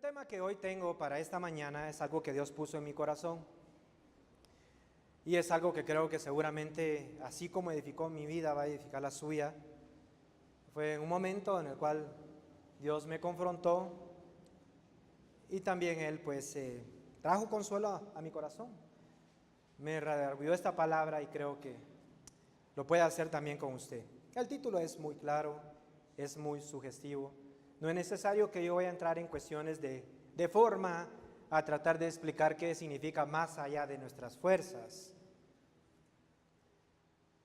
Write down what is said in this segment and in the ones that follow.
tema que hoy tengo para esta mañana es algo que Dios puso en mi corazón y es algo que creo que seguramente, así como edificó mi vida, va a edificar la suya. Fue en un momento en el cual Dios me confrontó y también Él pues trajo consuelo a mi corazón. Me redarguyó esta palabra y creo que lo puede hacer también con usted. El título es muy claro, es muy sugestivo. No es necesario que yo vaya a entrar en cuestiones de forma a tratar de explicar qué significa más allá de nuestras fuerzas.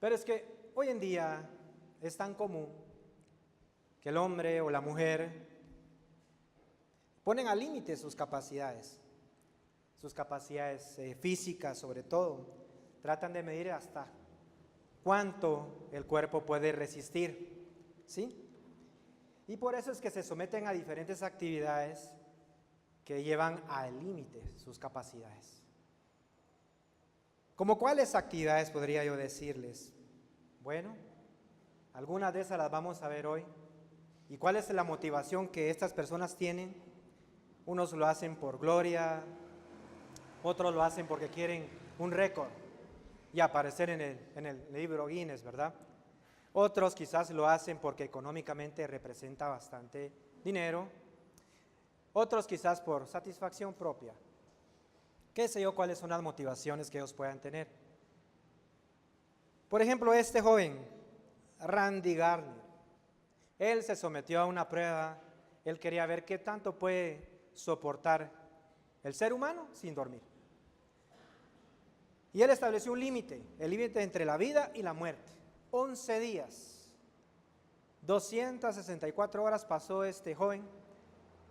Pero es que hoy en día es tan común que el hombre o la mujer ponen al límite sus capacidades físicas sobre todo. Tratan de medir hasta cuánto el cuerpo puede resistir, ¿sí? Y por eso es que se someten a diferentes actividades que llevan al límite sus capacidades. ¿Cómo cuáles actividades podría yo decirles? Bueno, algunas de esas las vamos a ver hoy. ¿Y cuál es la motivación que estas personas tienen? Unos lo hacen por gloria, otros lo hacen porque quieren un récord y aparecer en el libro Guinness, ¿verdad? Otros quizás lo hacen porque económicamente representa bastante dinero. Otros quizás por satisfacción propia. ¿Qué sé yo cuáles son las motivaciones que ellos puedan tener? Por ejemplo, este joven, Randy Gardner, él se sometió a una prueba. Él quería ver qué tanto puede soportar el ser humano sin dormir. Y él estableció un límite, el límite entre la vida y la muerte. 11 días, 264 horas pasó este joven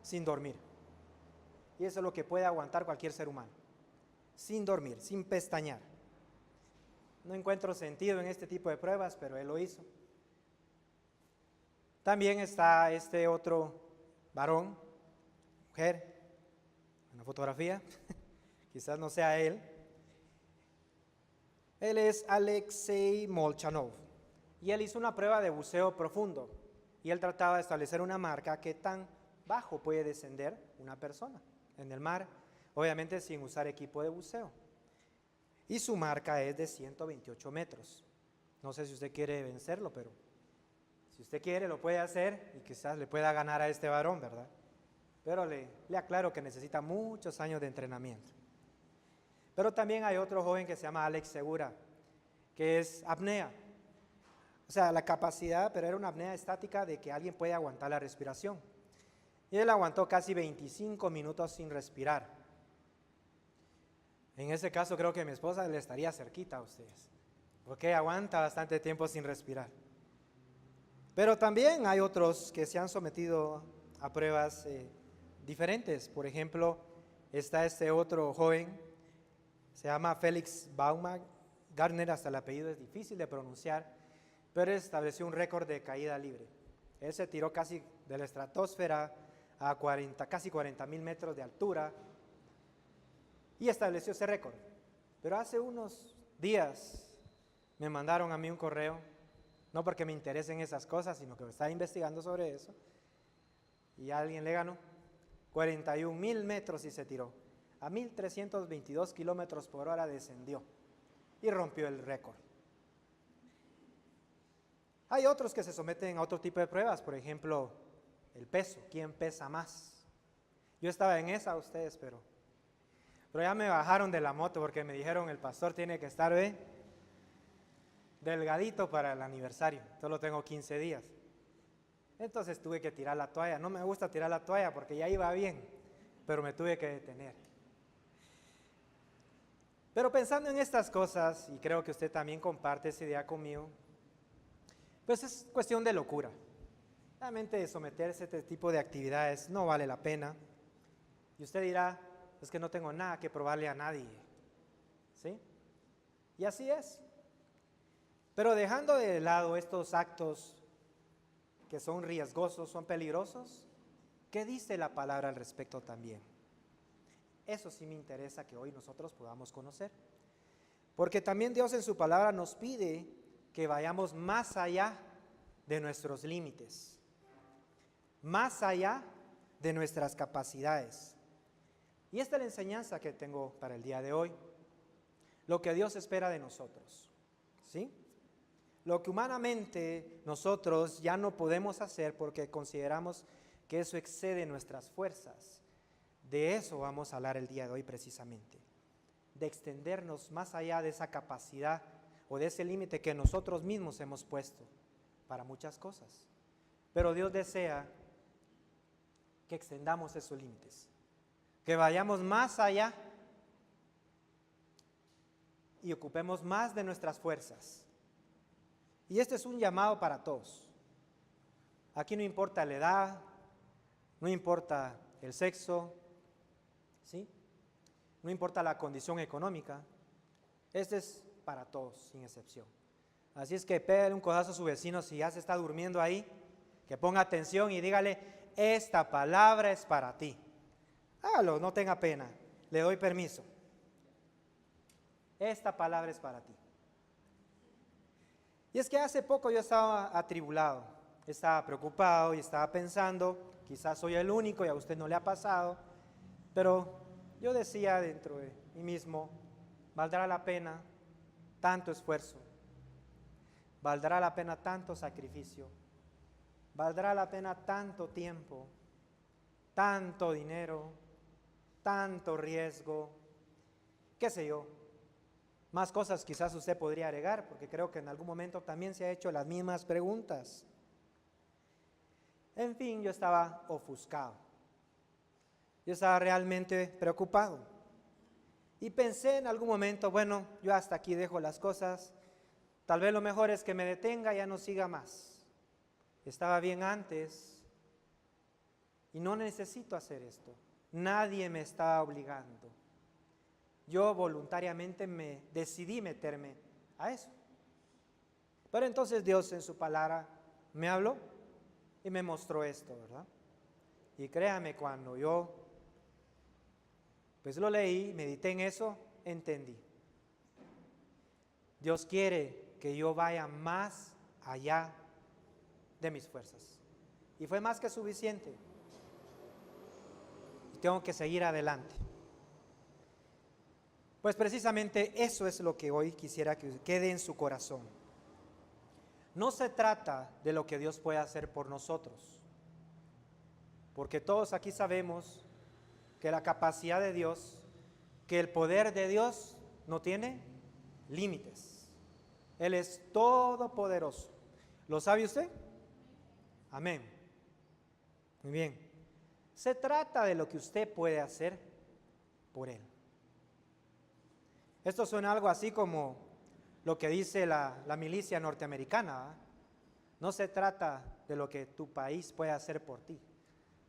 sin dormir. Y eso es lo que puede aguantar cualquier ser humano, sin dormir, sin pestañear. No encuentro sentido en este tipo de pruebas, pero él lo hizo. También está este otro varón, mujer, una fotografía, quizás no sea él. Él es Alexei Molchanov y él hizo una prueba de buceo profundo y él trataba de establecer una marca que tan bajo puede descender una persona en el mar, obviamente sin usar equipo de buceo. Y su marca es de 128 metros. No sé si usted quiere vencerlo, pero si usted quiere lo puede hacer y quizás le pueda ganar a este varón, ¿verdad? Pero le aclaro que necesita muchos años de entrenamiento. Pero también hay otro joven que se llama Alex Segura, que es apnea. O sea, la capacidad, pero era una apnea estática de que alguien puede aguantar la respiración. Y él aguantó casi 25 minutos sin respirar. En ese caso creo que mi esposa le estaría cerquita a ustedes, porque aguanta bastante tiempo sin respirar. Pero también hay otros que se han sometido a pruebas diferentes. Por ejemplo, está este otro joven, se llama Felix Baumgartner, hasta el apellido es difícil de pronunciar, pero él estableció un récord de caída libre. Él se tiró casi de la estratosfera a casi 40,000 metros de altura y estableció ese récord. Pero hace unos días me mandaron a mí un correo, no porque me interesen esas cosas, sino que estaba investigando sobre eso, y alguien le ganó 41,000 metros y se tiró. A 1,322 kilómetros por hora descendió y rompió el récord. Hay otros que se someten a otro tipo de pruebas, por ejemplo, el peso, ¿quién pesa más? Yo estaba en esa, ustedes, pero ya me bajaron de la moto porque me dijeron el pastor tiene que estar delgadito para el aniversario, solo tengo 15 días. Entonces tuve que tirar la toalla. No me gusta tirar la toalla porque ya iba bien, pero me tuve que detener. Pero pensando en estas cosas, y creo que usted también comparte esa idea conmigo, pues es cuestión de locura. Realmente someterse a este tipo de actividades no vale la pena. Y usted dirá, es que no tengo nada que probarle a nadie, ¿sí? Y así es. Pero dejando de lado estos actos que son riesgosos, son peligrosos, ¿qué dice la palabra al respecto también? Eso sí me interesa que hoy nosotros podamos conocer. Porque también Dios en su palabra nos pide que vayamos más allá de nuestros límites. Más allá de nuestras capacidades. Y esta es la enseñanza que tengo para el día de hoy. Lo que Dios espera de nosotros, ¿sí? Lo que humanamente nosotros ya no podemos hacer porque consideramos que eso excede nuestras fuerzas. De eso vamos a hablar el día de hoy precisamente. De extendernos más allá de esa capacidad o de ese límite que nosotros mismos hemos puesto para muchas cosas. Pero Dios desea que extendamos esos límites, que vayamos más allá y ocupemos más de nuestras fuerzas. Y este es un llamado para todos. Aquí no importa la edad, no importa el sexo, ¿sí? No importa la condición económica. Este es para todos, sin excepción. Así es que pégale un codazo a su vecino si ya se está durmiendo ahí, que ponga atención y dígale: esta palabra es para ti. Hágalo, no tenga pena, le doy permiso. Esta palabra es para ti. Y es que hace poco yo estaba atribulado, estaba preocupado y estaba pensando, quizás soy el único y a usted no le ha pasado, pero yo decía dentro de mí mismo: ¿valdrá la pena tanto esfuerzo? ¿Valdrá la pena tanto sacrificio? ¿Valdrá la pena tanto tiempo, tanto dinero, tanto riesgo? ¿Qué sé yo? Más cosas quizás usted podría agregar, porque creo que en algún momento también se ha hecho las mismas preguntas. En fin, yo estaba ofuscado. Yo estaba realmente preocupado. Y pensé en algún momento: bueno, yo hasta aquí dejo las cosas. Tal vez lo mejor es que me detenga y ya no siga más. Estaba bien antes y no necesito hacer esto. Nadie me está obligando. Yo voluntariamente me decidí meterme a eso. Pero entonces Dios en su palabra me habló y me mostró esto, ¿verdad? Y créame, cuando yo pues lo leí, medité en eso, entendí. Dios quiere que yo vaya más allá de mis fuerzas. Y fue más que suficiente. Y tengo que seguir adelante. Pues precisamente eso es lo que hoy quisiera que quede en su corazón. No se trata de lo que Dios puede hacer por nosotros, porque todos aquí sabemos que la capacidad de Dios, que el poder de Dios no tiene límites. Él es todopoderoso. ¿Lo sabe usted? Amén. Muy bien. Se trata de lo que usted puede hacer por Él. Esto suena algo así como lo que dice la milicia norteamericana, ¿eh? No se trata de lo que tu país puede hacer por ti,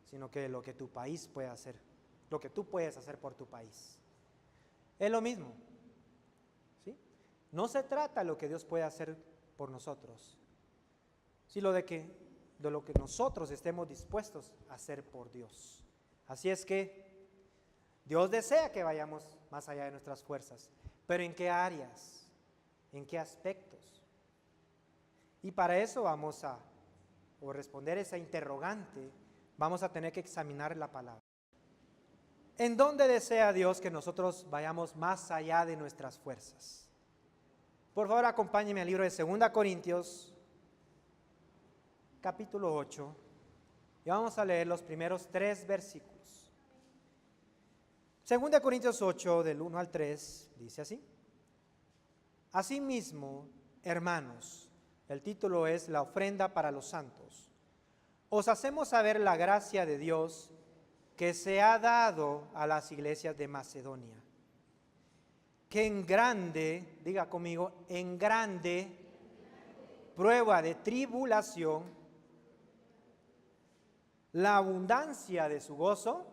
sino que de lo que tu país puede hacer, lo que tú puedes hacer por tu país. Es lo mismo, ¿sí? No se trata de lo que Dios puede hacer por nosotros, sino de lo que nosotros estemos dispuestos a hacer por Dios. Así es que Dios desea que vayamos más allá de nuestras fuerzas, pero ¿en qué áreas? ¿En qué aspectos? Y para eso vamos a responder esa interrogante, vamos a tener que examinar la palabra. ¿En dónde desea Dios que nosotros vayamos más allá de nuestras fuerzas? Por favor, acompáñenme al libro de 2 Corintios, capítulo 8, y vamos a leer los primeros 3 versículos. 2 Corintios 8, del 1 al 3, dice así: Asimismo, hermanos, el título es La ofrenda para los santos, os hacemos saber la gracia de Dios que se ha dado a las iglesias de Macedonia, que en grande, diga conmigo, en grande prueba de tribulación, la abundancia de su gozo,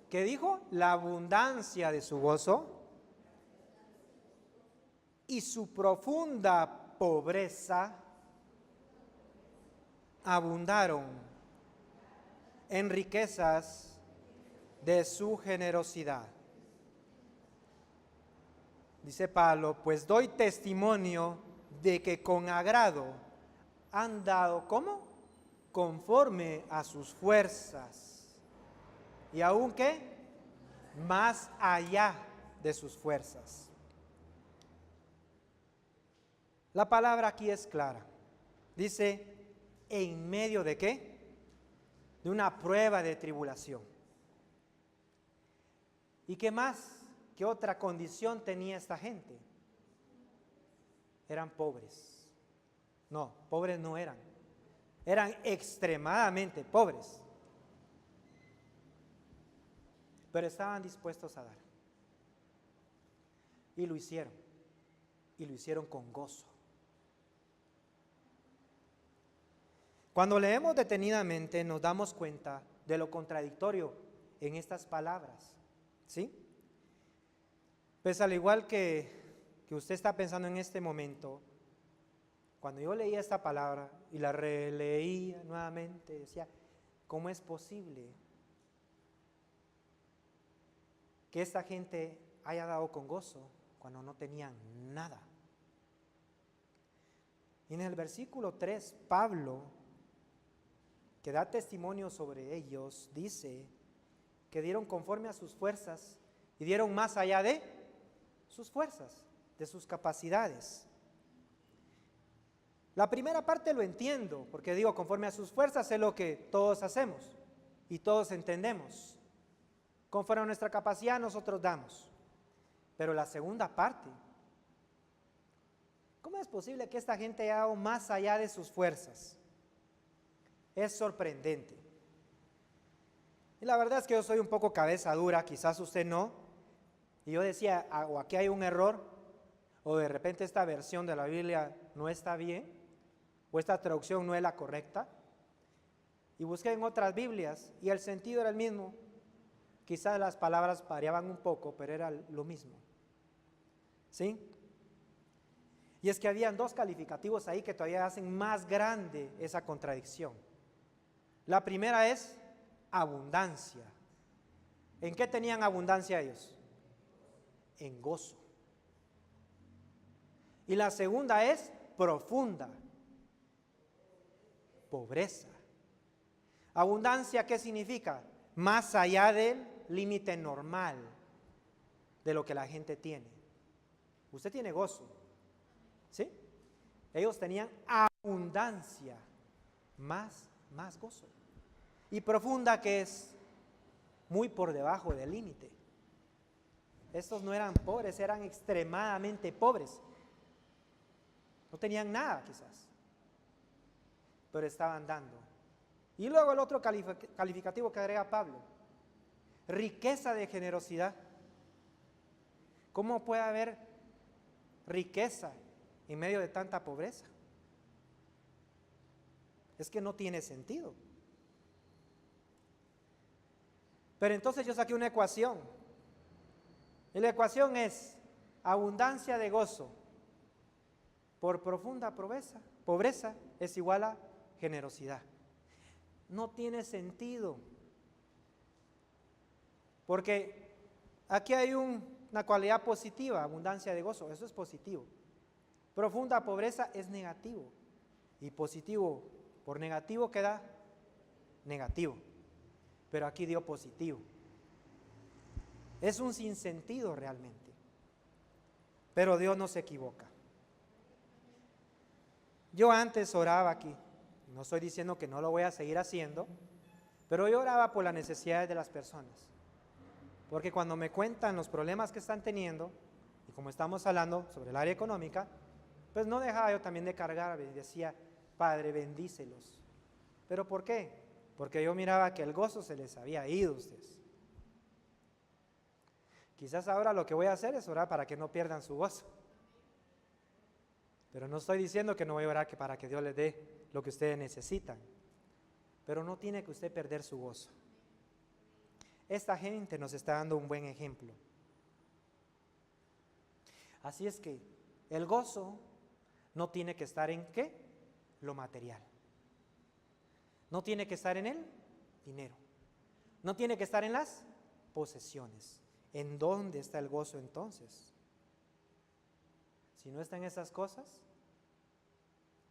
¿qué dijo? La abundancia de su gozo y su profunda pobreza abundaron en riquezas de su generosidad. Dice Pablo: pues doy testimonio de que con agrado han dado, ¿cómo? conforme a sus fuerzas. ¿Y aún qué? Más allá de sus fuerzas. La palabra aquí es clara. Dice, ¿en medio de qué? De una prueba de tribulación. ¿Y qué más? ¿Qué otra condición tenía esta gente? Eran pobres. No, pobres no eran. Eran extremadamente pobres. Pero estaban dispuestos a dar. Y lo hicieron. Y lo hicieron con gozo. Cuando leemos detenidamente nos damos cuenta de lo contradictorio en estas palabras. ¿Sí? Pues al igual que usted está pensando en este momento, cuando yo leía esta palabra y la releía nuevamente, decía, ¿cómo es posible que esta gente haya dado con gozo cuando no tenían nada? Y en el versículo 3, Pablo, que da testimonio sobre ellos, dice que dieron conforme a sus fuerzas y dieron más allá de sus fuerzas, de sus capacidades. La primera parte lo entiendo, porque digo, conforme a sus fuerzas es lo que todos hacemos y todos entendemos. Conforme a nuestra capacidad nosotros damos. Pero la segunda parte, ¿cómo es posible que esta gente haya dado más allá de sus fuerzas? Es sorprendente. Y la verdad es que yo soy un poco cabeza dura, quizás usted no. Y yo decía, o aquí hay un error, o de repente esta versión de la Biblia no está bien, o esta traducción no es la correcta. Y busqué en otras Biblias y el sentido era el mismo. Quizás las palabras variaban un poco, pero era lo mismo. ¿Sí? Y es que habían dos calificativos ahí que todavía hacen más grande esa contradicción. La primera es abundancia. ¿En qué tenían abundancia ellos? En gozo. Y la segunda es profunda. Pobreza. Abundancia, ¿qué significa? Más allá del límite normal de lo que la gente tiene. Usted tiene gozo, ¿sí? Ellos tenían abundancia, más gozo. Y profunda, que es muy por debajo del límite. Estos no eran pobres, eran extremadamente pobres. No tenían nada quizás, pero estaban dando. Y luego el otro calificativo que agrega Pablo, riqueza de generosidad. ¿Cómo puede haber riqueza en medio de tanta pobreza? Es que no tiene sentido. Pero entonces yo saqué una ecuación. Y la ecuación es abundancia de gozo por profunda pobreza es igual a generosidad. No tiene sentido. Porque aquí hay una cualidad positiva, abundancia de gozo, eso es positivo. Profunda pobreza es negativo. Y positivo por negativo queda negativo. Pero aquí dio positivo. Es un sinsentido realmente. Pero Dios no se equivoca. Yo antes oraba aquí, no estoy diciendo que no lo voy a seguir haciendo, pero yo oraba por las necesidades de las personas. Porque cuando me cuentan los problemas que están teniendo, y como estamos hablando sobre el área económica, pues no dejaba yo también de cargar, y decía, Padre, bendícelos. ¿Pero por qué? Porque yo miraba que el gozo se les había ido a ustedes. Quizás ahora lo que voy a hacer es orar para que no pierdan su gozo. Pero no estoy diciendo que no voy a orar para que Dios les dé lo que ustedes necesitan. Pero no tiene que usted perder su gozo. Esta gente nos está dando un buen ejemplo. Así es que el gozo no tiene que estar en ¿qué? Lo material. No tiene que estar en el dinero. No tiene que estar en las posesiones. ¿En dónde está el gozo entonces? Si no está en esas cosas,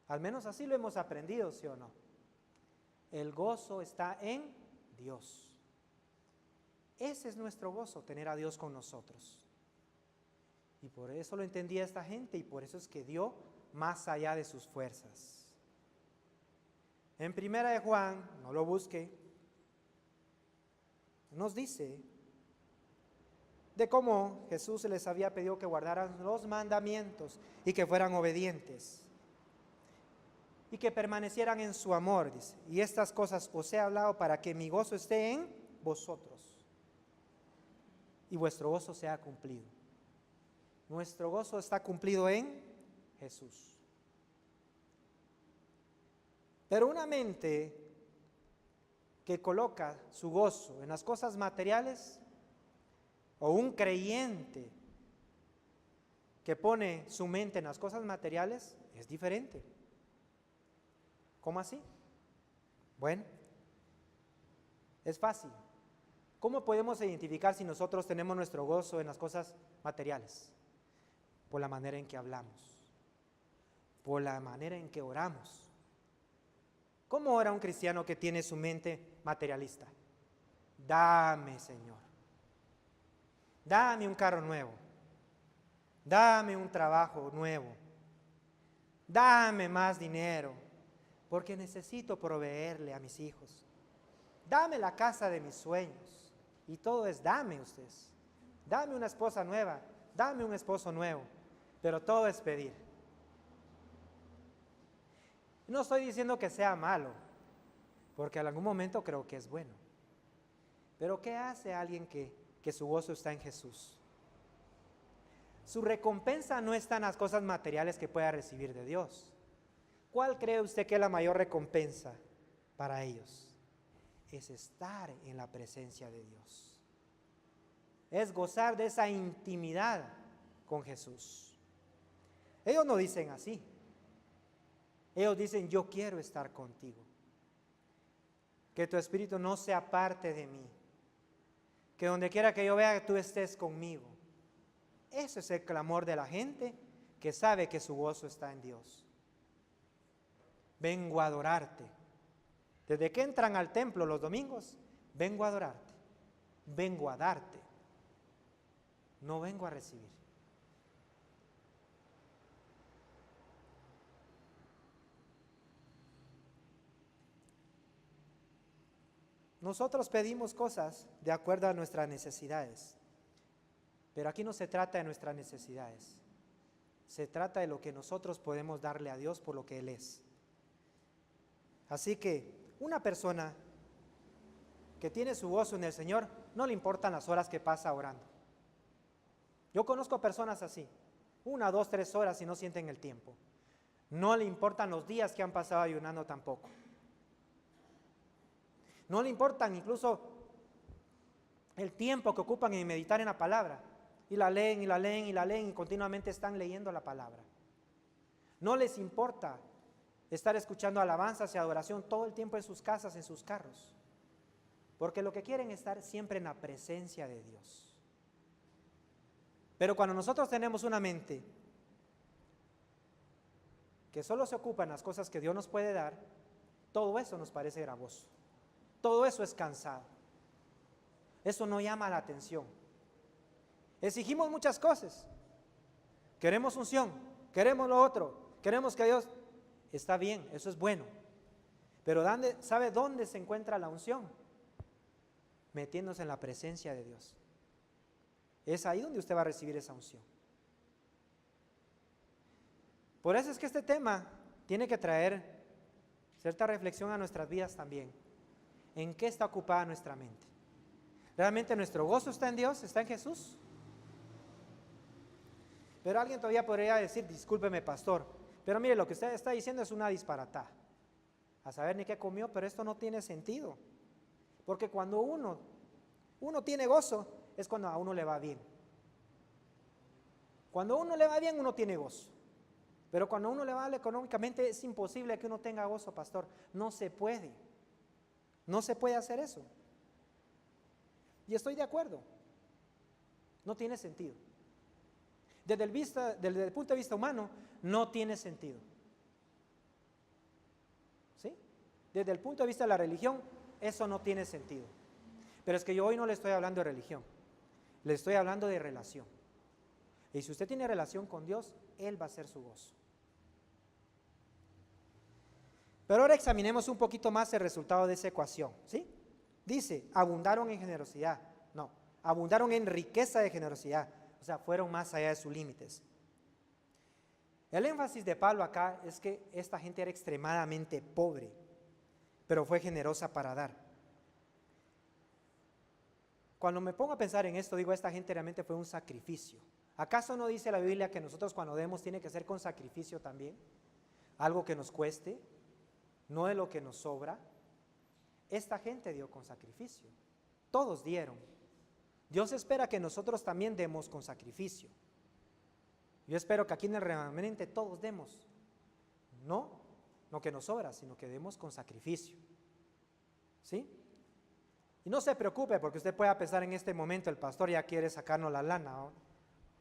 al menos así lo hemos aprendido, ¿sí o no? El gozo está en Dios. Ese es nuestro gozo, tener a Dios con nosotros. Y por eso lo entendía esta gente y por eso es que dio más allá de sus fuerzas. En Primera de Juan, no lo busque, nos dice de cómo Jesús les había pedido que guardaran los mandamientos y que fueran obedientes y que permanecieran en su amor, dice. Y estas cosas os he hablado para que mi gozo esté en vosotros y vuestro gozo sea cumplido. Nuestro gozo está cumplido en Jesús. Pero una mente que coloca su gozo en las cosas materiales, o un creyente que pone su mente en las cosas materiales, es diferente. ¿Cómo así? Bueno, es fácil. ¿Cómo podemos identificar si nosotros tenemos nuestro gozo en las cosas materiales? Por la manera en que hablamos, por la manera en que oramos. ¿Cómo ora un cristiano que tiene su mente materialista? Dame, Señor. Dame un carro nuevo. Dame un trabajo nuevo. Dame más dinero, porque necesito proveerle a mis hijos. Dame la casa de mis sueños. Y todo es dame ustedes. Dame una esposa nueva, dame un esposo nuevo. Pero todo es pedir. No estoy diciendo que sea malo, porque en algún momento creo que es bueno. Pero ¿qué hace alguien que su gozo está en Jesús? Su recompensa no está en las cosas materiales que pueda recibir de Dios. ¿Cuál cree usted que es la mayor recompensa para ellos? Es estar en la presencia de Dios. Es gozar de esa intimidad con Jesús. Ellos no dicen así. Ellos dicen, yo quiero estar contigo. Que tu espíritu no se aparte de mí. Que donde quiera que yo vea, tú estés conmigo. Ese es el clamor de la gente que sabe que su gozo está en Dios. Vengo a adorarte. Desde que entran al templo los domingos, vengo a adorarte. Vengo a darte. No vengo a recibir. Nosotros pedimos cosas de acuerdo a nuestras necesidades, pero aquí no se trata de nuestras necesidades, se trata de lo que nosotros podemos darle a Dios por lo que Él es. Así que una persona que tiene su gozo en el Señor, no le importan las horas que pasa orando. Yo conozco personas así, 1, 2, 3 horas y no sienten el tiempo. No le importan los días que han pasado ayunando tampoco. No le importan incluso el tiempo que ocupan en meditar en la palabra. Y la leen, y la leen, y la leen, y continuamente están leyendo la palabra. No les importa estar escuchando alabanzas y adoración todo el tiempo en sus casas, en sus carros. Porque lo que quieren es estar siempre en la presencia de Dios. Pero cuando nosotros tenemos una mente que solo se ocupa en las cosas que Dios nos puede dar, todo eso nos parece gravoso. Todo eso es cansado. Eso no llama la atención. Exigimos muchas cosas. Queremos unción, queremos lo otro, queremos que Dios... Está bien, eso es bueno. Pero ¿sabe dónde se encuentra la unción? Metiéndose en la presencia de Dios. Es ahí donde usted va a recibir esa unción. Por eso es que este tema tiene que traer cierta reflexión a nuestras vidas también. ¿En qué está ocupada nuestra mente? ¿Realmente nuestro gozo está en Dios? ¿Está en Jesús? Pero alguien todavía podría decir, discúlpeme pastor, pero mire, lo que usted está diciendo es una disparatada. A saber ni qué comió, pero esto no tiene sentido. Porque cuando uno tiene gozo, es cuando a uno le va bien. Cuando a uno le va bien, uno tiene gozo. Pero cuando a uno le va mal económicamente, es imposible que uno tenga gozo, pastor. No se puede. No se puede hacer eso. Y estoy de acuerdo. No tiene sentido. Desde el punto de vista humano, no tiene sentido. ¿Sí? desde el punto de vista de la religión, eso no tiene sentido. Pero es que yo hoy no le estoy hablando de religión, le estoy hablando de relación. Y si usted tiene relación con Dios, Él va a ser su gozo. Pero ahora examinemos un poquito más el resultado de esa ecuación, ¿sí? Dice, abundaron en generosidad. No, abundaron en riqueza de generosidad. O sea, fueron más allá de sus límites. El énfasis de Pablo acá es que esta gente era extremadamente pobre, pero fue generosa para dar. Cuando me pongo a pensar en esto, digo, esta gente realmente fue un sacrificio. ¿Acaso no dice la Biblia que nosotros cuando demos tiene que ser con sacrificio también? Algo que nos cueste, no de lo que nos sobra. Esta gente dio con sacrificio, todos dieron. Dios espera que nosotros también demos con sacrificio. Yo espero que aquí en el remanente todos demos, no que nos sobra, sino que demos con sacrificio, ¿sí? Y no se preocupe porque usted pueda pensar en este momento, el pastor ya quiere sacarnos la lana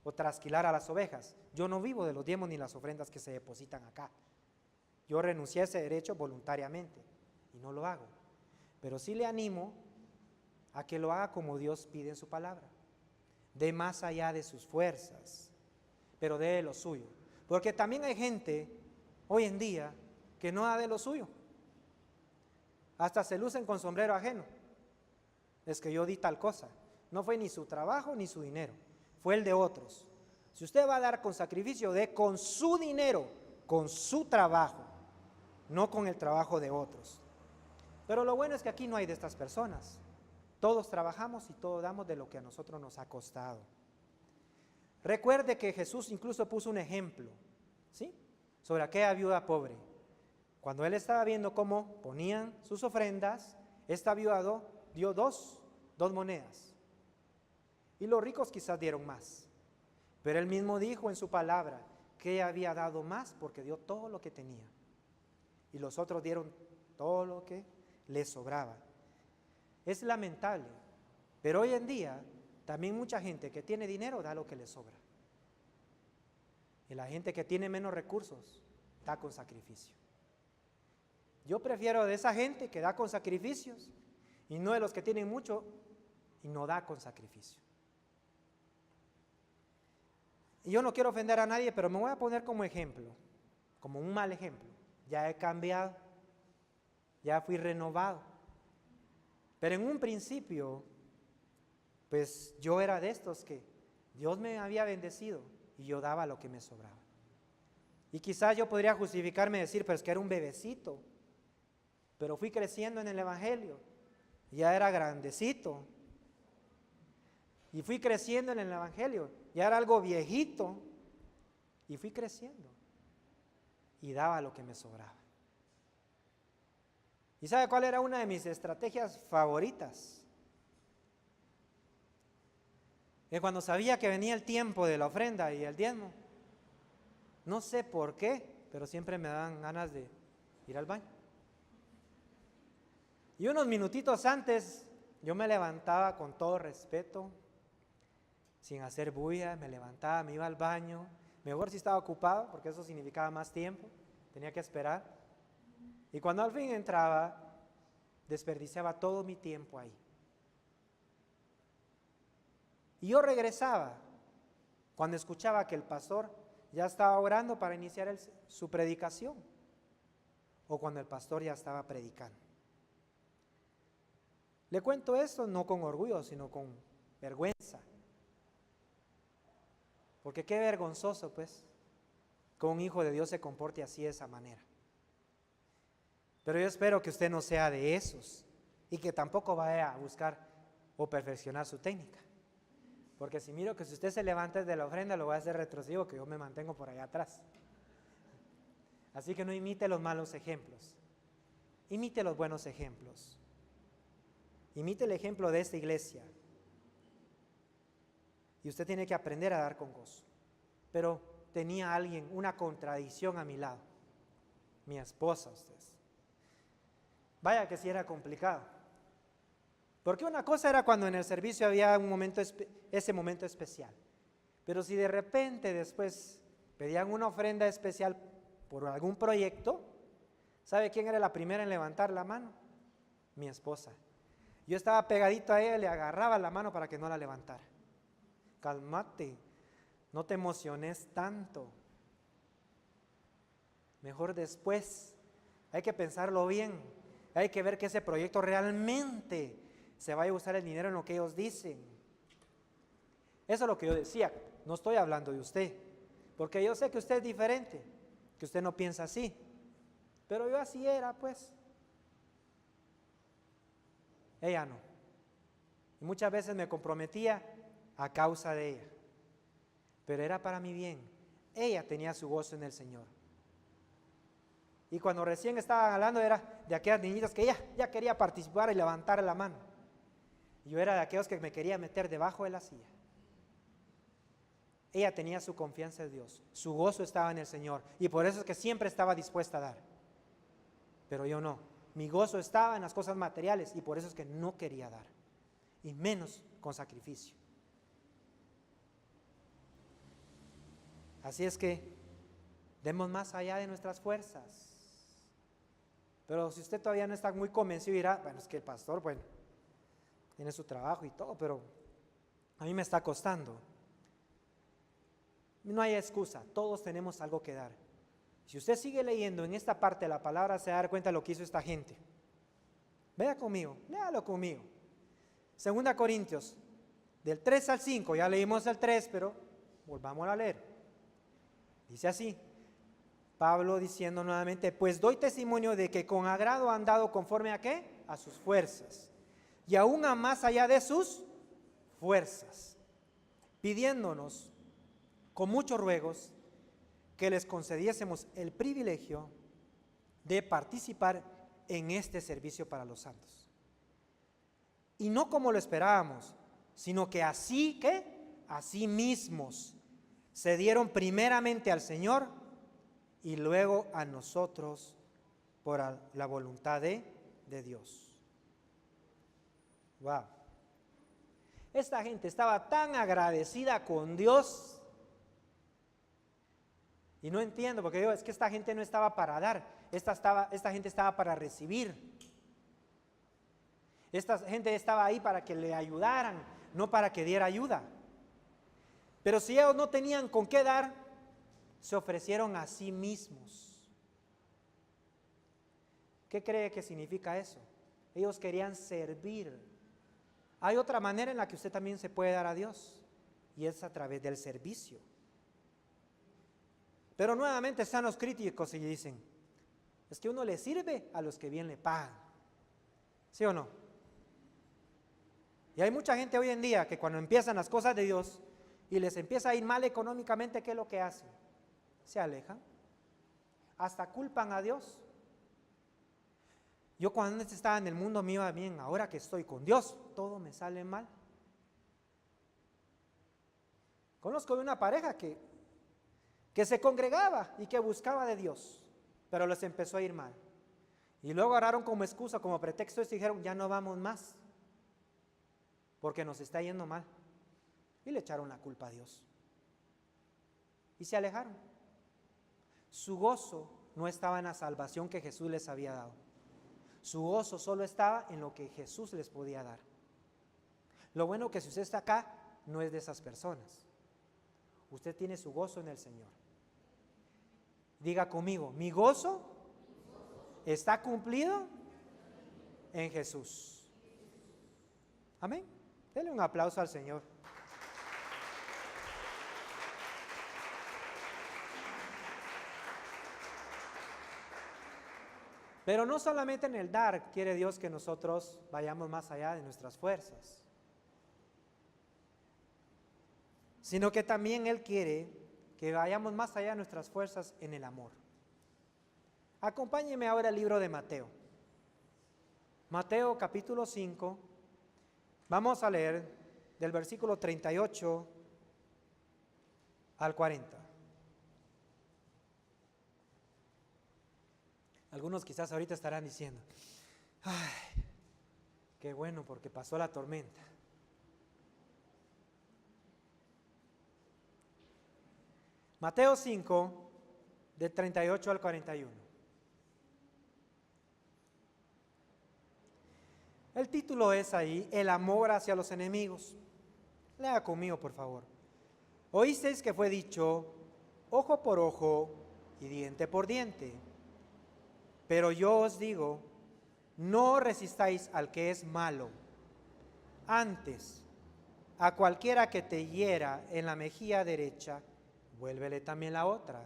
o trasquilar a las ovejas. Yo no vivo de los diezmos ni las ofrendas que se depositan acá. Yo renuncié a ese derecho voluntariamente y no lo hago. Pero sí le animo a que lo haga como Dios pide en su palabra. De más allá de sus fuerzas, pero dé de lo suyo. Porque también hay gente hoy en día que no da de lo suyo. Hasta se lucen con sombrero ajeno. Es que yo di tal cosa. No fue ni su trabajo ni su dinero, fue el de otros. Si usted va a dar con sacrificio, dé con su dinero, con su trabajo, no con el trabajo de otros. Pero lo bueno es que aquí no hay de estas personas. Todos trabajamos y todos damos de lo que a nosotros nos ha costado. Recuerde que Jesús incluso puso un ejemplo, ¿sí?, sobre aquella viuda pobre. Cuando él estaba viendo cómo ponían sus ofrendas, esta viuda dio dos monedas. Y los ricos quizás dieron más. Pero él mismo dijo en su palabra que ella había dado más porque dio todo lo que tenía. Y los otros dieron todo lo que les sobraba. Es lamentable, pero hoy en día también mucha gente que tiene dinero da lo que le sobra. Y la gente que tiene menos recursos da con sacrificio. Yo prefiero de esa gente que da con sacrificios y no de los que tienen mucho y no da con sacrificio. Y yo no quiero ofender a nadie, pero me voy a poner como ejemplo, como un mal ejemplo. Ya he cambiado, ya fui renovado. Pero en un principio, pues yo era de estos que Dios me había bendecido y yo daba lo que me sobraba. Y quizás yo podría justificarme y decir, pero es que era un bebecito, pero fui creciendo en el Evangelio, ya era grandecito, y fui creciendo en el Evangelio, ya era algo viejito, y fui creciendo, y daba lo que me sobraba. ¿Y sabe cuál era una de mis estrategias favoritas? Que cuando sabía que venía el tiempo de la ofrenda y el diezmo, no sé por qué, pero siempre me daban ganas de ir al baño. Y unos minutitos antes, yo me levantaba con todo respeto, sin hacer bulla, me levantaba, me iba al baño, mejor si estaba ocupado, porque eso significaba más tiempo, tenía que esperar. Y cuando al fin entraba, desperdiciaba todo mi tiempo ahí. Y yo regresaba cuando escuchaba que el pastor ya estaba orando para iniciar su predicación, o cuando el pastor ya estaba predicando. Le cuento esto no con orgullo, sino con vergüenza. Porque qué vergonzoso, pues, que un hijo de Dios se comporte así, de esa manera. Pero yo espero que usted no sea de esos y que tampoco vaya a buscar o perfeccionar su técnica. Porque si miro que si usted se levanta de la ofrenda, lo voy a hacer retroceder, que yo me mantengo por allá atrás. Así que no imite los malos ejemplos, imite los buenos ejemplos. Imite el ejemplo de esta iglesia. Y usted tiene que aprender a dar con gozo. Pero tenía alguien, una contradicción a mi lado. Mi esposa, ustedes. Vaya que sí era complicado. Porque una cosa era cuando en el servicio había un momento, ese momento especial. Pero si de repente después pedían una ofrenda especial por algún proyecto, ¿Sabe quién era la primera en levantar la mano? Mi esposa. Yo estaba pegadito a ella y le agarraba la mano para que no la levantara. Cálmate, no te emociones tanto. Mejor después. Hay que pensarlo bien. Hay que ver que ese proyecto realmente se vaya a usar el dinero en lo que ellos dicen. Eso es lo que yo decía. No estoy hablando de usted, porque yo sé que usted es diferente, que usted no piensa así. Pero yo así era, pues. Ella no. Y muchas veces me comprometía a causa de ella. Pero era para mi bien. Ella tenía su gozo en el Señor. Y cuando recién estaban hablando era de aquellas niñitas que ya quería participar y levantar la mano. Yo era de aquellos que me quería meter debajo de la silla. Ella tenía su confianza en Dios, su gozo estaba en el Señor, y por eso es que siempre estaba dispuesta a dar. Pero yo no, mi gozo estaba en las cosas materiales y por eso es que no quería dar, y menos con sacrificio. Así es que demos más allá de nuestras fuerzas. Pero si usted todavía no está muy convencido, dirá, bueno, es que el pastor, bueno, tiene su trabajo y todo, pero a mí me está costando. No hay excusa, todos tenemos algo que dar. Si usted sigue leyendo en esta parte de la palabra, se va a dar cuenta de lo que hizo esta gente. Vea conmigo, léalo conmigo. 2 Corintios, del 3 al 5, ya leímos el 3, pero volvamos a leer. Dice así, Pablo diciendo nuevamente, pues doy testimonio de que con agrado han dado conforme a ¿qué? A sus fuerzas, y aún a más allá de sus fuerzas, pidiéndonos con muchos ruegos que les concediésemos el privilegio de participar en este servicio para los santos. Y no como lo esperábamos, sino que así mismos se dieron primeramente al Señor y luego a nosotros por la voluntad de Dios. Wow. Esta gente estaba tan agradecida con Dios. Y no entiendo, porque digo, es que esta gente no estaba para dar, esta gente estaba para recibir. Esta gente estaba ahí para que le ayudaran, no para que diera ayuda. Pero si ellos no tenían con qué dar, se ofrecieron a sí mismos. ¿Qué cree que significa eso? Ellos querían servir. Hay otra manera en la que usted también se puede dar a Dios, y es a través del servicio. Pero nuevamente están los críticos y dicen, es que uno le sirve a los que bien le pagan. ¿Sí o no? Y hay mucha gente hoy en día que cuando empiezan las cosas de Dios y les empieza a ir mal económicamente, ¿qué es lo que hacen? Se alejan, hasta culpan a Dios. Yo cuando antes estaba en el mundo me iba bien, ahora que estoy con Dios, todo me sale mal. Conozco de una pareja que se congregaba y que buscaba de Dios, pero les empezó a ir mal. Y luego agarraron como excusa, como pretexto, y dijeron, ya no vamos más, porque nos está yendo mal. Y le echaron la culpa a Dios. Y se alejaron. Su gozo no estaba en la salvación que Jesús les había dado. Su gozo solo estaba en lo que Jesús les podía dar. Lo bueno que si usted está acá, no es de esas personas. Usted tiene su gozo en el Señor. Diga conmigo, mi gozo está cumplido en Jesús. Amén. Denle un aplauso al Señor. Pero no solamente en el dar quiere Dios que nosotros vayamos más allá de nuestras fuerzas, sino que también Él quiere que vayamos más allá de nuestras fuerzas en el amor. Acompáñeme ahora al libro de Mateo. Mateo capítulo 5, vamos a leer del versículo 38 al 40. Algunos quizás ahorita estarán diciendo, ay, qué bueno porque pasó la tormenta. Mateo 5, del 38 al 41. El título es ahí, el amor hacia los enemigos. Lea conmigo, por favor. Oísteis que fue dicho, ojo por ojo y diente por diente. Pero yo os digo, no resistáis al que es malo. Antes, a cualquiera que te hiera en la mejilla derecha, vuélvele también la otra.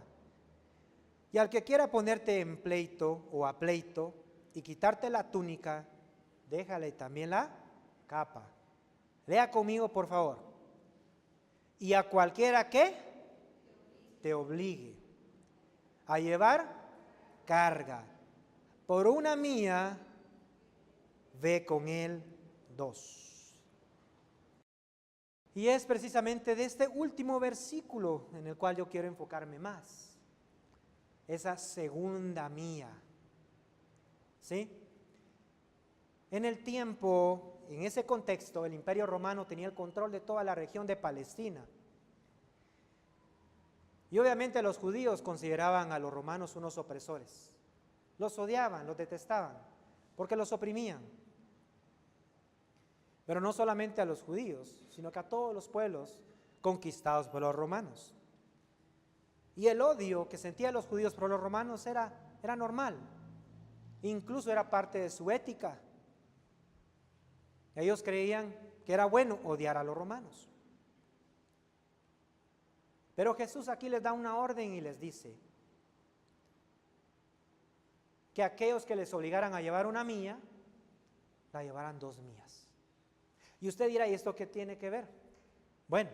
Y al que quiera ponerte en pleito o a pleito y quitarte la túnica, déjale también la capa. Lea conmigo, por favor. Y a cualquiera que te obligue a llevar carga por una mía, ve con él 2. Y es precisamente de este último versículo en el cual yo quiero enfocarme más. Esa segunda mía. ¿Sí? En el tiempo, en ese contexto, el Imperio Romano tenía el control de toda la región de Palestina. Y obviamente los judíos consideraban a los romanos unos opresores. Los odiaban, los detestaban, porque los oprimían. Pero no solamente a los judíos, sino que a todos los pueblos conquistados por los romanos. Y el odio que sentían los judíos por los romanos era normal. Incluso era parte de su ética. Ellos creían que era bueno odiar a los romanos. Pero Jesús aquí les da una orden y les dice que aquellos que les obligaran a llevar una mía, la llevaran 2 mías. Y usted dirá, ¿y esto qué tiene que ver? Bueno,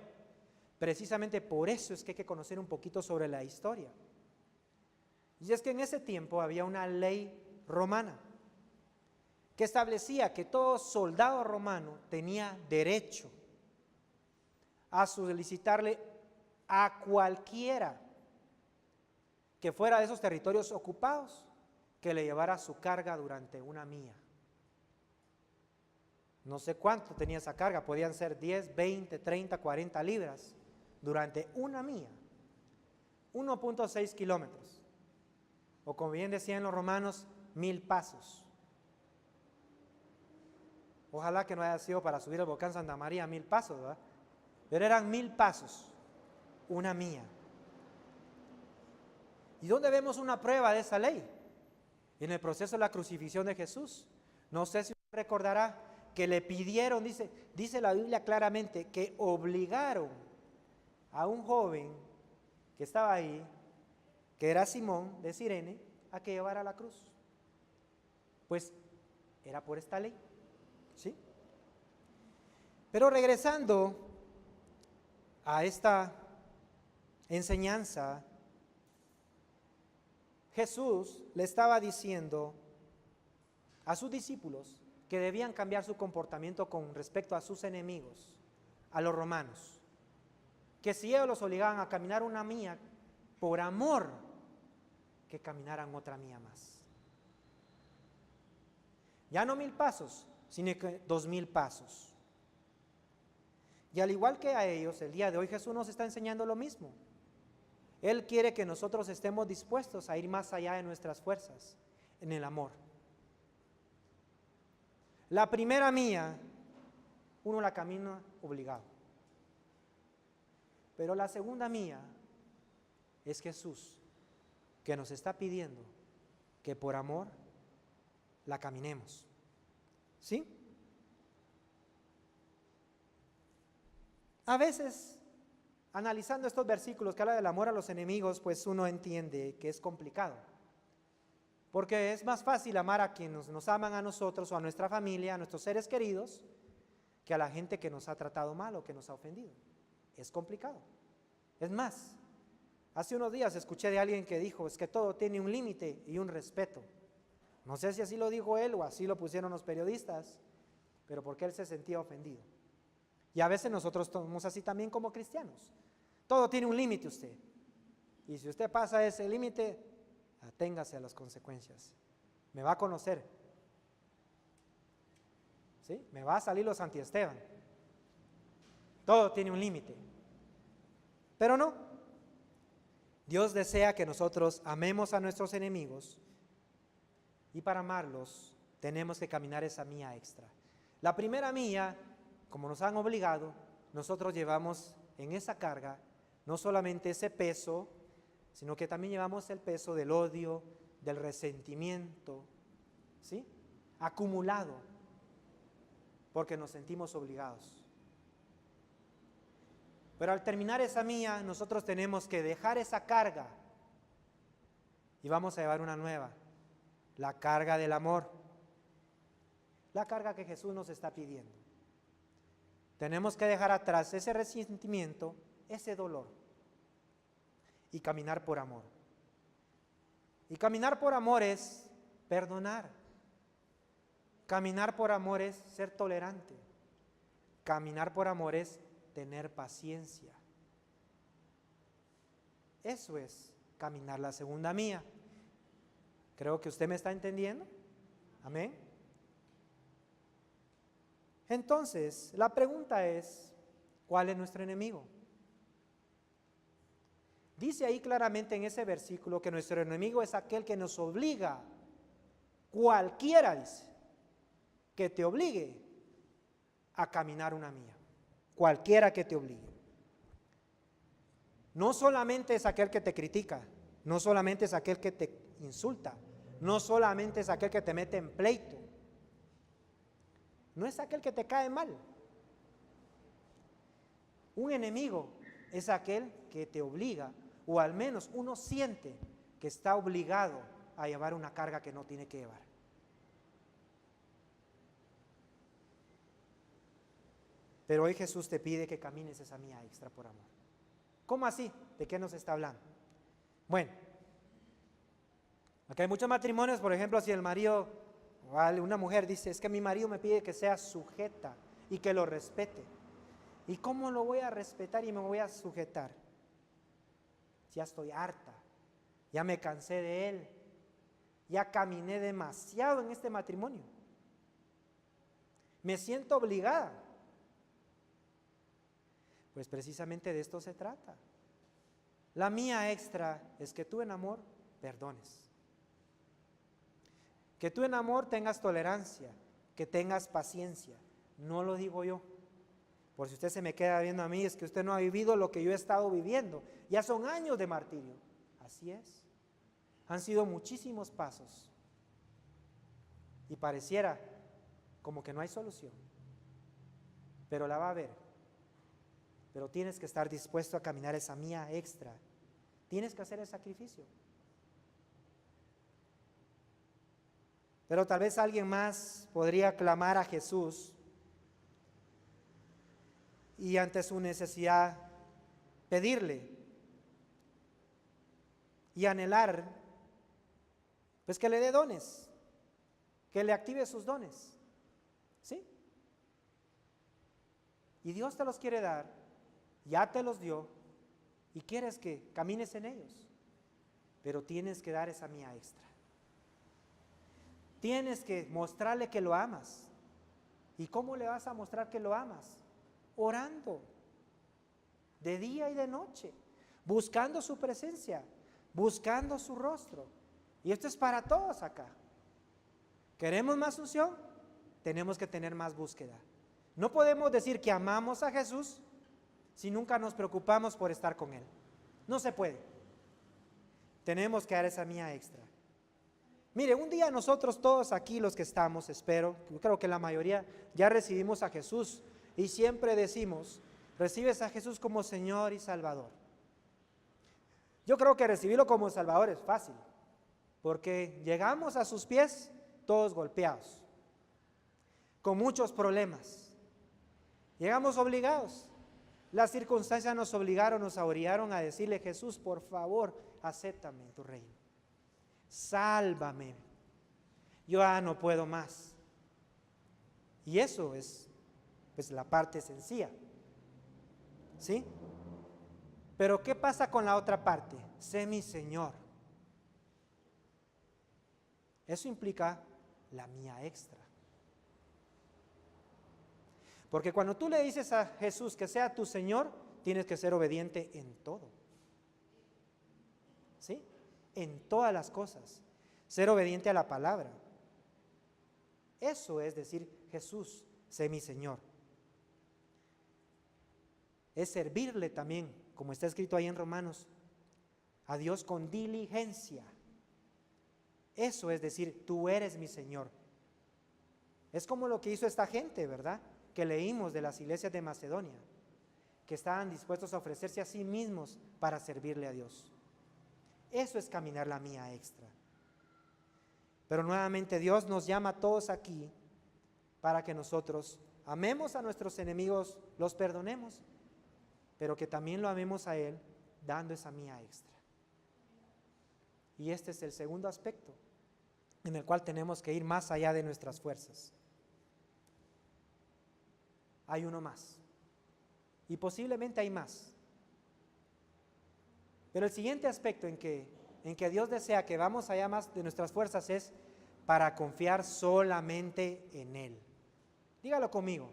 precisamente por eso es que hay que conocer un poquito sobre la historia. Y es que en ese tiempo había una ley romana que establecía que todo soldado romano tenía derecho a solicitarle a cualquiera que fuera de esos territorios ocupados que le llevara su carga durante una mía. No sé cuánto tenía esa carga, podían ser 10, 20, 30, 40 libras durante una mía, 1.6 kilómetros, o como bien decían los romanos, 1000 pasos. Ojalá que no haya sido para subir el volcán Santa María 1000 pasos, ¿verdad? Pero eran 1000 pasos, una mía. ¿Y dónde vemos una prueba de esa ley? En el proceso de la crucifixión de Jesús. No sé si usted recordará que le pidieron, dice la Biblia claramente, que obligaron a un joven que estaba ahí, que era Simón de Cirene, a que llevara la cruz. Pues era por esta ley, ¿sí? Pero regresando a esta enseñanza, Jesús le estaba diciendo a sus discípulos que debían cambiar su comportamiento con respecto a sus enemigos, a los romanos, que si ellos los obligaban a caminar una mía, por amor, que caminaran otra mía más. Ya no 1000 pasos, sino que 2000 pasos. Y al igual que a ellos, el día de hoy Jesús nos está enseñando lo mismo. Él quiere que nosotros estemos dispuestos a ir más allá de nuestras fuerzas, en el amor. La primera mía, uno la camina obligado. Pero la segunda mía es Jesús, que nos está pidiendo que por amor la caminemos. ¿Sí? A veces, analizando estos versículos que habla del amor a los enemigos, pues uno entiende que es complicado. Porque es más fácil amar a quienes nos aman a nosotros o a nuestra familia, a nuestros seres queridos, que a la gente que nos ha tratado mal o que nos ha ofendido. Es complicado. Es más, hace unos días escuché de alguien que dijo, es que todo tiene un límite y un respeto. No sé si así lo dijo él o así lo pusieron los periodistas, pero porque él se sentía ofendido. Y a veces nosotros somos así también como cristianos. Todo tiene un límite usted. Y si usted pasa ese límite, aténgase a las consecuencias. Me va a conocer. ¿Sí? Me va a salir los antiesteban. Todo tiene un límite. Pero no. Dios desea que nosotros amemos a nuestros enemigos y para amarlos tenemos que caminar esa mía extra. La primera mía, como nos han obligado, nosotros llevamos en esa carga no solamente ese peso, sino que también llevamos el peso del odio, del resentimiento, ¿sí? Acumulado, porque nos sentimos obligados. Pero al terminar esa mía, nosotros tenemos que dejar esa carga y vamos a llevar una nueva, la carga del amor, la carga que Jesús nos está pidiendo. Tenemos que dejar atrás ese resentimiento, ese dolor y caminar por amor. Y caminar por amor es perdonar. Caminar por amor es ser tolerante. Caminar por amor es tener paciencia. Eso es caminar la segunda mía. Creo que usted me está entendiendo. Amén. Entonces, la pregunta es, ¿cuál es nuestro enemigo? Dice ahí claramente en ese versículo que nuestro enemigo es aquel que nos obliga, cualquiera dice, que te obligue a caminar una mía, cualquiera que te obligue. No solamente es aquel que te critica, no solamente es aquel que te insulta, no solamente es aquel que te mete en pleito, no es aquel que te cae mal. Un enemigo es aquel que te obliga, o al menos uno siente que está obligado a llevar una carga que no tiene que llevar. Pero hoy Jesús te pide que camines esa mía extra por amor. ¿Cómo así? ¿De qué nos está hablando? Bueno, aquí hay muchos matrimonios, por ejemplo, si el marido, una mujer dice, es que mi marido me pide que sea sujeta y que lo respete. ¿Y cómo lo voy a respetar y me voy a sujetar? Ya estoy harta, ya me cansé de él, ya caminé demasiado en este matrimonio. Me siento obligada. Pues precisamente de esto se trata. La mía extra es que tú en amor perdones. Que tú en amor tengas tolerancia, que tengas paciencia. No lo digo yo. Por si usted se me queda viendo a mí, es que usted no ha vivido lo que yo he estado viviendo. Ya son años de martirio. Así es. Han sido muchísimos pasos. Y pareciera como que no hay solución. Pero la va a haber. Pero tienes que estar dispuesto a caminar esa mía extra. Tienes que hacer el sacrificio. Pero tal vez alguien más podría clamar a Jesús y ante su necesidad pedirle y anhelar, pues que le dé dones, que le active sus dones, ¿sí? Y Dios te los quiere dar, ya te los dio y quieres que camines en ellos, pero tienes que dar esa mía extra. Tienes que mostrarle que lo amas. ¿Y cómo le vas a mostrar que lo amas? Orando, de día y de noche, buscando su presencia, buscando su rostro. Y esto es para todos acá. ¿Queremos más unción? Tenemos que tener más búsqueda. No podemos decir que amamos a Jesús si nunca nos preocupamos por estar con Él. No se puede. Tenemos que dar esa mía extra. Mire, un día nosotros todos aquí los que estamos, espero, yo creo que la mayoría ya recibimos a Jesús y siempre decimos, recibes a Jesús como Señor y Salvador. Yo creo que recibirlo como Salvador es fácil, porque llegamos a sus pies todos golpeados, con muchos problemas. Llegamos obligados. Las circunstancias nos obligaron, nos orillaron a decirle, Jesús, por favor, acéptame en tu reino. Sálvame. Yo ya no puedo más. Y eso es pues la parte sencilla. ¿Sí? Pero ¿qué pasa con la otra parte? Sé mi Señor. Eso implica la mía extra. Porque cuando tú le dices a Jesús que sea tu Señor, tienes que ser obediente en todo. ¿Sí? En todas las cosas. Ser obediente a la palabra. Eso es decir, Jesús, sé mi Señor. Es servirle también, como está escrito ahí en Romanos, a Dios con diligencia. Eso es decir, tú eres mi Señor. Es como lo que hizo esta gente, ¿verdad? Que leímos de las iglesias de Macedonia, que estaban dispuestos a ofrecerse a sí mismos para servirle a Dios. Eso es caminar la mía extra. Pero nuevamente Dios nos llama a todos aquí para que nosotros amemos a nuestros enemigos, los perdonemos, pero que también lo amemos a Él dando esa mía extra. Y este es el segundo aspecto en el cual tenemos que ir más allá de nuestras fuerzas. Hay uno más. Y posiblemente hay más. Pero el siguiente aspecto en que Dios desea que vamos allá más de nuestras fuerzas es para confiar solamente en Él. Dígalo conmigo.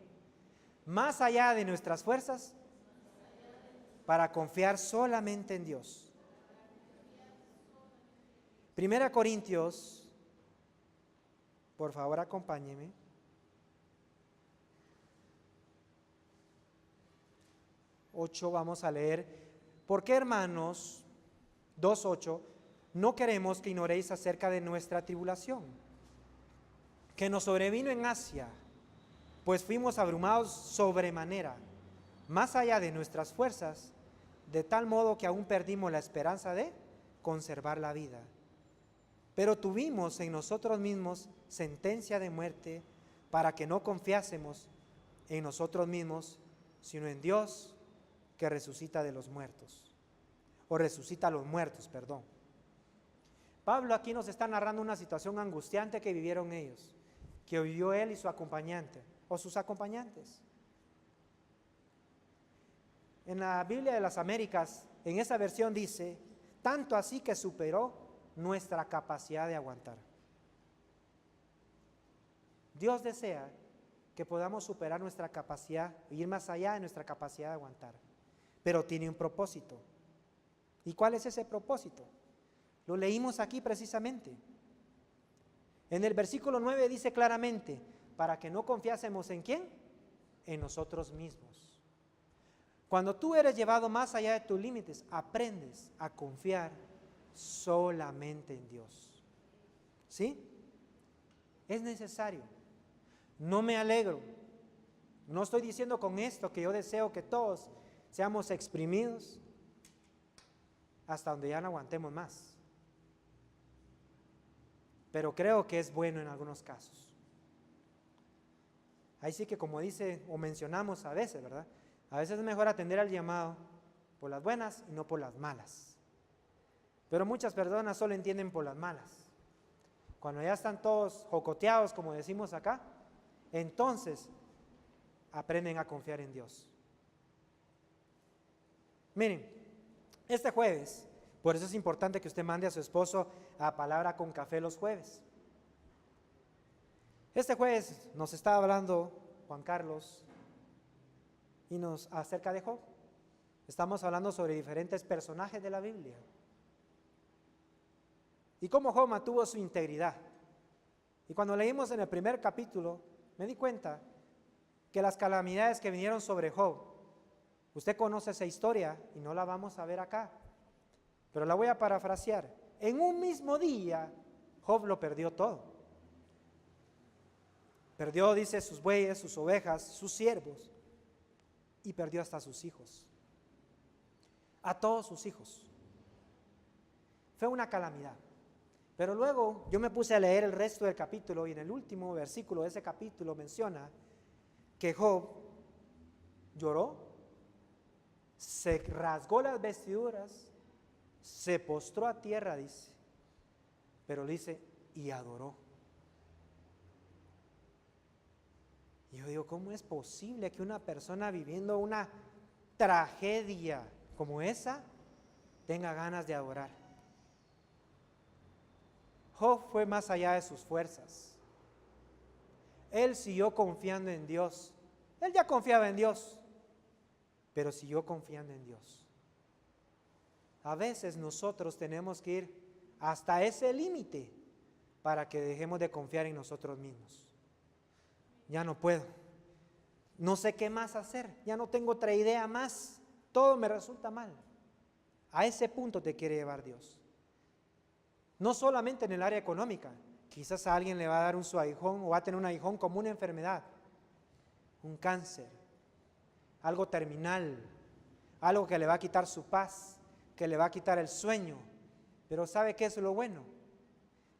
Más allá de nuestras fuerzas, para confiar solamente en Dios. 1 Corintios, por favor acompáñeme. 8 vamos a leer. ¿Por qué, hermanos? 2:8, no queremos que ignoréis acerca de nuestra tribulación, que nos sobrevino en Asia, pues fuimos abrumados sobremanera, más allá de nuestras fuerzas, de tal modo que aún perdimos la esperanza de conservar la vida. Pero tuvimos en nosotros mismos sentencia de muerte, para que no confiásemos en nosotros mismos, sino en Dios, que resucita de los muertos, o resucita a los muertos, perdón. Pablo aquí nos está narrando una situación angustiante que vivieron ellos, que vivió él y su acompañante, o sus acompañantes. En la Biblia de las Américas, en esa versión dice, tanto así que superó nuestra capacidad de aguantar. Dios desea que podamos superar nuestra capacidad, ir más allá de nuestra capacidad de aguantar, pero tiene un propósito. ¿Y cuál es ese propósito? Lo leímos aquí precisamente. En el versículo 9 dice claramente, para que no confiásemos ¿en quién? En nosotros mismos. Cuando tú eres llevado más allá de tus límites, aprendes a confiar solamente en Dios. ¿Sí? Es necesario. No me alegro. No estoy diciendo con esto que yo deseo que todos seamos exprimidos hasta donde ya no aguantemos más. Pero creo que es bueno en algunos casos. Ahí sí que, como dice o mencionamos a veces, ¿verdad? A veces es mejor atender al llamado por las buenas y no por las malas. Pero muchas personas solo entienden por las malas. Cuando ya están todos jocoteados, como decimos acá, entonces aprenden a confiar en Dios. Miren, este jueves, por eso es importante que usted mande a su esposo a Palabra con Café los jueves. Este jueves nos está hablando Juan Carlos y acerca de Job. Estamos hablando sobre diferentes personajes de la Biblia y cómo Job mantuvo su integridad. Y cuando leímos en el primer capítulo, me di cuenta que las calamidades que vinieron sobre Job, usted conoce esa historia y no la vamos a ver acá, pero la voy a parafrasear. En un mismo día, Job lo perdió todo. Perdió, dice, sus bueyes, sus ovejas, sus siervos, y perdió hasta sus hijos. A todos sus hijos. Fue una calamidad. Pero luego yo me puse a leer el resto del capítulo y en el último versículo de ese capítulo menciona que Job lloró, se rasgó las vestiduras, se postró a tierra, dice, pero dice, y adoró. Y yo digo, ¿cómo es posible que una persona viviendo una tragedia como esa tenga ganas de adorar? Job fue más allá de sus fuerzas. Él siguió confiando en Dios. Él ya confiaba en Dios, pero siguió confiando en Dios. A veces nosotros tenemos que ir hasta ese límite para que dejemos de confiar en nosotros mismos. Ya no puedo. No sé qué más hacer, ya no tengo otra idea más, todo me resulta mal. A ese punto te quiere llevar Dios. No solamente en el área económica, quizás a alguien le va a dar su aguijón o va a tener un aguijón como una enfermedad, un cáncer, algo terminal, algo que le va a quitar su paz, que le va a quitar el sueño. Pero ¿sabe qué es lo bueno?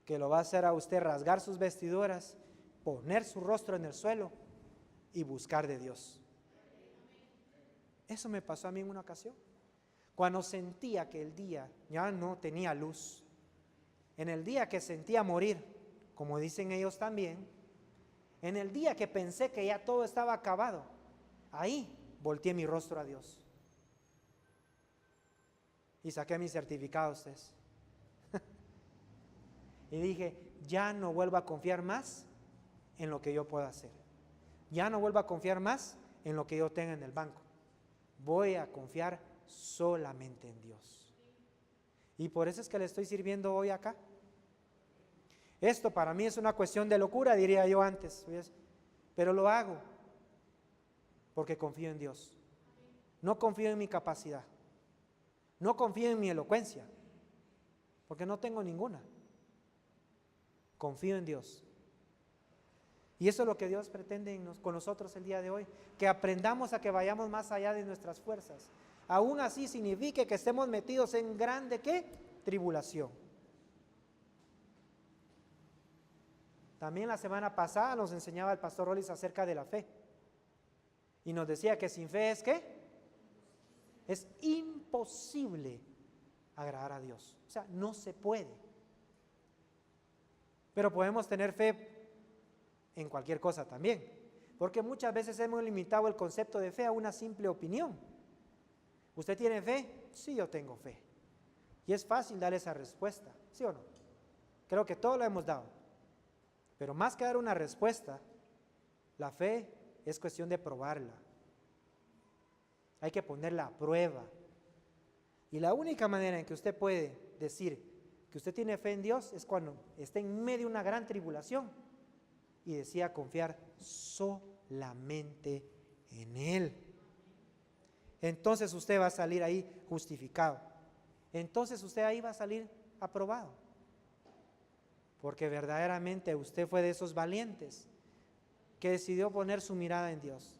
Que lo va a hacer a usted rasgar sus vestiduras, poner su rostro en el suelo y buscar de Dios. Eso me pasó a mí en una ocasión, cuando sentía que el día ya no tenía luz, en el día que sentía morir, como dicen ellos también, en el día que pensé que ya todo estaba acabado, ahí volteé mi rostro a Dios y saqué mis certificados y dije, ya no vuelvo a confiar más en lo que yo pueda hacer, ya no vuelvo a confiar más en lo que yo tenga en el banco, voy a confiar solamente en Dios. Y por eso es que le estoy sirviendo hoy acá. Esto para mí es una cuestión de locura, diría yo antes, ¿ves? Pero lo hago porque confío en Dios. No confío en mi capacidad, no confío en mi elocuencia, porque no tengo ninguna. Confío en Dios. Y eso es lo que Dios pretende con nosotros el día de hoy, que aprendamos a que vayamos más allá de nuestras fuerzas. Aún así signifique que estemos metidos en grande, ¿qué? Tribulación. También la semana pasada nos enseñaba el pastor Rollis acerca de la fe. Y nos decía que sin fe es ¿qué? Es imposible agradar a Dios. O sea, no se puede. Pero podemos tener fe en cualquier cosa también. Porque muchas veces hemos limitado el concepto de fe a una simple opinión. ¿Usted tiene fe? Sí, yo tengo fe. Y es fácil dar esa respuesta, ¿sí o no? Creo que todos lo hemos dado. Pero más que dar una respuesta, la fe es cuestión de probarla. Hay que ponerla a prueba. Y la única manera en que usted puede decir que usted tiene fe en Dios es cuando esté en medio de una gran tribulación y decida confiar solamente en Él. Entonces usted va a salir ahí justificado. Entonces usted ahí va a salir aprobado. Porque verdaderamente usted fue de esos valientes que decidió poner su mirada en Dios.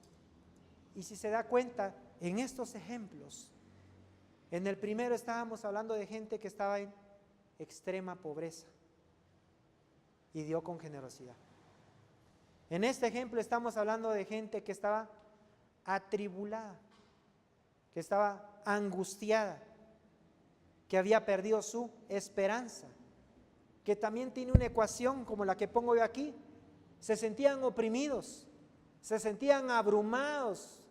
Y si se da cuenta, en estos ejemplos, en el primero estábamos hablando de gente que estaba en extrema pobreza y dio con generosidad. En este ejemplo estamos hablando de gente que estaba atribulada, que estaba angustiada, que había perdido su esperanza, que también tiene una ecuación como la que pongo yo aquí. Se sentían oprimidos, se sentían abrumados,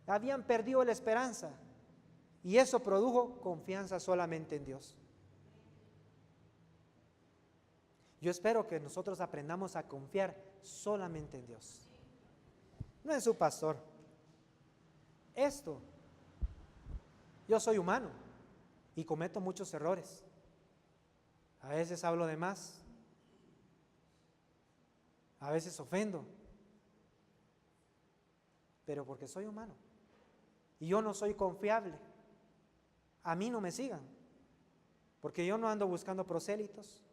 habían perdido la esperanza y eso produjo confianza solamente en Dios. Yo espero que nosotros aprendamos a confiar solamente en Dios, no en su pastor. Yo soy humano y cometo muchos errores. A veces hablo de más, a veces ofendo, pero porque soy humano y yo no soy confiable, a mí no me sigan, porque yo no ando buscando prosélitos.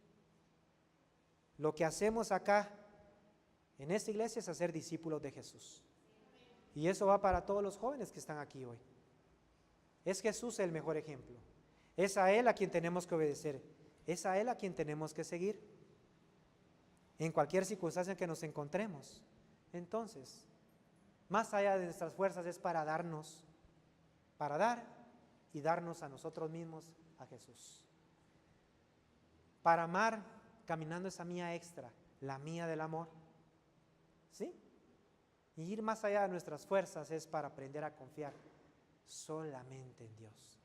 Lo que hacemos acá en esta iglesia es hacer discípulos de Jesús, y eso va para todos los jóvenes que están aquí hoy. Es Jesús el mejor ejemplo, es a Él a quien tenemos que obedecer, es a Él a quien tenemos que seguir en cualquier circunstancia en que nos encontremos. Entonces, más allá de nuestras fuerzas es para dar y darnos a nosotros mismos a Jesús, para amar caminando esa mía extra, la mía del amor, ¿sí? Y ir más allá de nuestras fuerzas es para aprender a confiar solamente en Dios.